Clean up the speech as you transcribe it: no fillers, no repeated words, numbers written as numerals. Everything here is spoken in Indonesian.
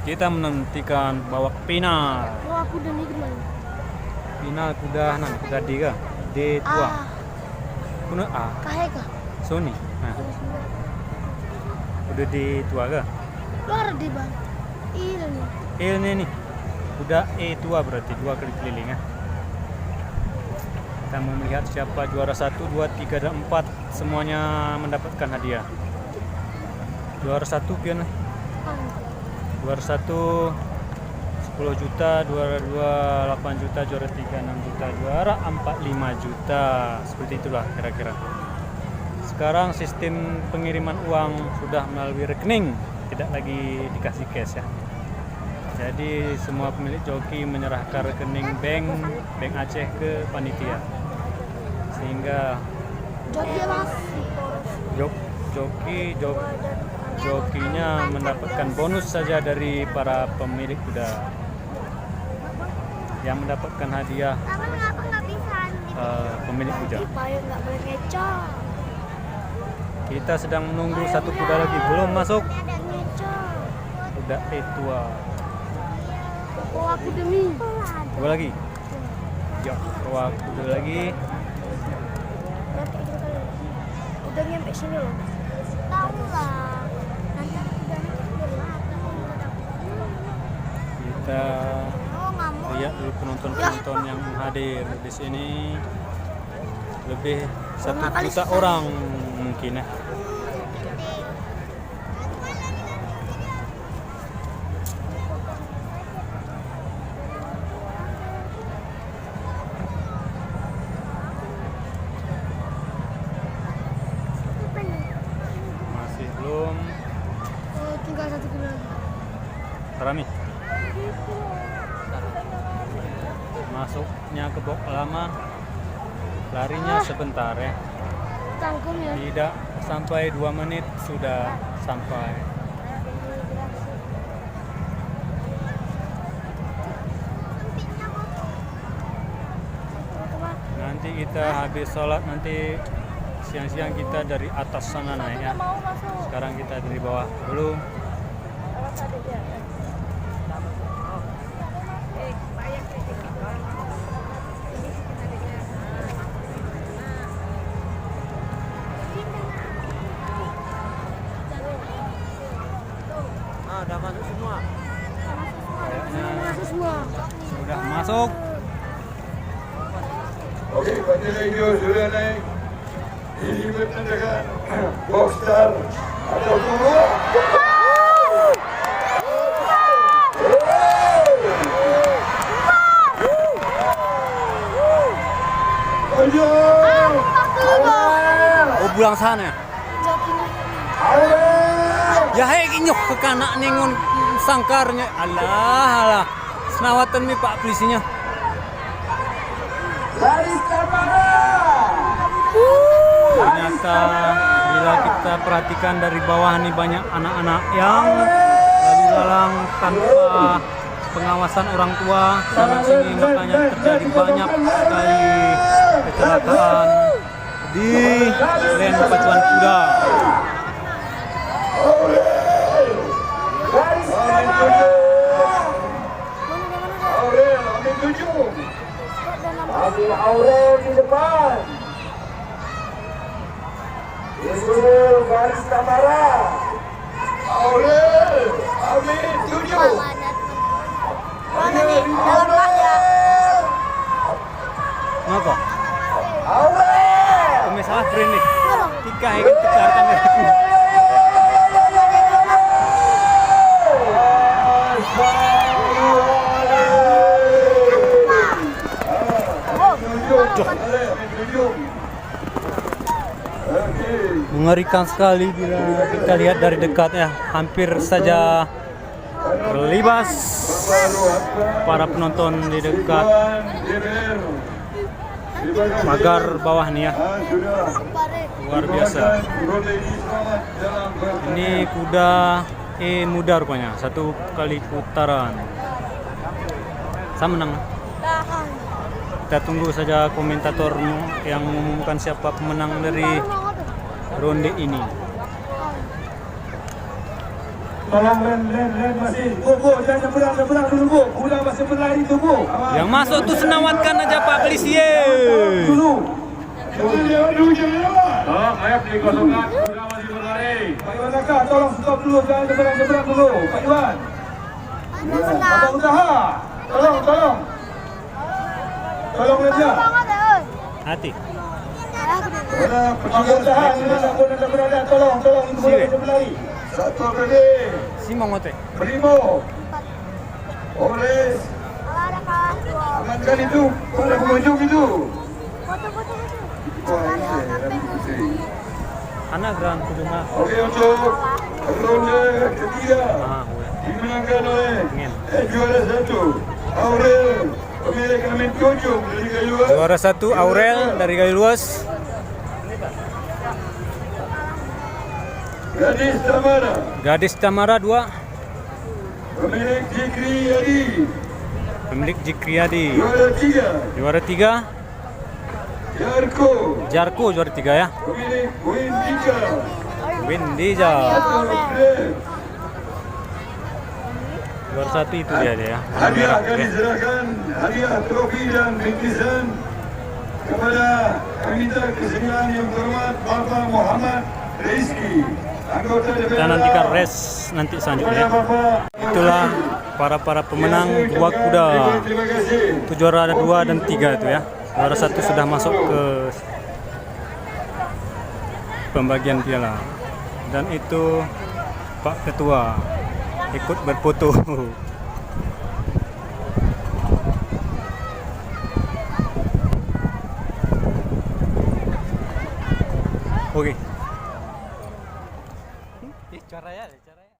Kita menantikan bawa final. Oh, aku udah nih gimana? Final kuda kuda D kah? D tua. Kuno A. Kahe kah? Sony. Nah, udah di tua kah? Luar di bang. Ini nih. Ini nih. Kuda E tua berarti 2 kali keliling ya. Kita mau melihat siapa juara 1, 2, 3, dan 4 semuanya mendapatkan hadiah. Juara 1 pion. Juara 1 10 juta, juara 2 8 juta, juara 3 6 juta, juara 4 5 juta. Seperti itulah kira-kira. Sekarang sistem pengiriman uang sudah melalui rekening, tidak lagi dikasih cash ya. Jadi semua pemilik joki menyerahkan rekening Bank Aceh ke panitia. Sehingga Joki mas. jokinya mendapatkan bonus saja dari para pemilik kuda. Yang mendapatkan hadiah Kenapa nggak bisa? pemilik kuda. Payung nggak boleh ngecoh. Kita sedang menunggu satu kuda lagi, belum masuk. Ada ngecoh. Kuda tua. Oh, aku demi. Dua lagi. Ya, kuda lagi. Udah nyampe sini loh. Tahu lah. Nanti Kita oh, nggak mau. lihat dulu penonton-penonton yang hadir di sini. Lebih 1 juta orang mungkin ya. Masih belum Oh, tinggal 1 kilo lagi. Rami. Masuknya ke box lama, larinya sebentar ya. Tangkum ya. Tidak sampai 2 menit sudah sampai. Nanti kita habis sholat, nanti siang-siang kita dari atas sana naik ya. Mau masuk. Sekarang kita dari bawah dulu. Udah masuk semua. Kayaknya Masuk semua. sudah masuk. Oke, bandera hijau sudah naik. Ini bertandingan boxer atau dua. Oh, bulang sana. Ya hei nyok ke kanak nengon sangkarnya. Alah. Senawatan mi Pak polisinya. Ternyata bila kita perhatikan dari bawah nih banyak anak-anak yang lalu lalang tanpa pengawasan orang tua sana sini, makanya terjadi banyak sekali kecelakaan di ren pacuan kuda. Aurel di depan. Disusul garis kamera. Aurel, Amin 7. Mana nih? Dalam pak ya. Ngapa? Aurel. Kami salah brand nih. Tiga yang tekarkan aku. Mengerikan sekali bila kita lihat dari dekat ya, hampir saja terlibas para penonton di dekat pagar bawah nih ya. Luar biasa. Ini kuda muda rupanya, 1 kali putaran. Saya menang. Tahan. Kita tunggu saja komentator yang mengumumkan siapa pemenang dari ronde ini. Tolong len masih. Bu, jangan nyebrang dulu bu. Kuda masih berlari tu bu. Yang masuk tuh senawatkan aja Pak Polisi. Dulu. Dulu jangan lewat. Oh, maaf dikosongkan. Kuda masih berlari. Pak Iwan Kakak, tolong stop dulu. Jangan nyebrang dulu. Pak Iwan. Abang usaha. Tolong. Tolong Lemja. Hati. Abang usaha. Anda berada. Tolong. Itu boleh masih berlari. Satu kali. Si Mongote. Primo. Oles. Ada kawan tua. Amankan itu. Pada pengunjung itu. Foto. Wah, ini. Anak geran kudunga. Oke, untuk ronde ketiga Ah, dimenangkan oleh Ingin. juara 1 Aurel pemilik kelamin kunjung dari Galuas. Juara 1 Aurel dari Galuas. Gadis Tamara Gadis Tamara 2. pemilik Jikri Yadi. Pemilik Jikriyadi. Juara 3 Juara 3 Jarko Jarko juara 3 ya. pemilik Windika. Windija. Aurel. Juara 1 itu dia ya. Hadiah akan diserahkan, hadiah trofi dan bingkisan kepada kami minta kesediaan yang terhormat Bapak Muhammad Rizki, anggota DPR. Kita nantikan res nanti selanjutnya. Itulah para pemenang dua kuda. Terima kasih. Itu juara ada 2 dan 3 itu ya. Juara 1 sudah masuk ke pembagian piala. Dan itu Pak Ketua ikut berfoto. Oke.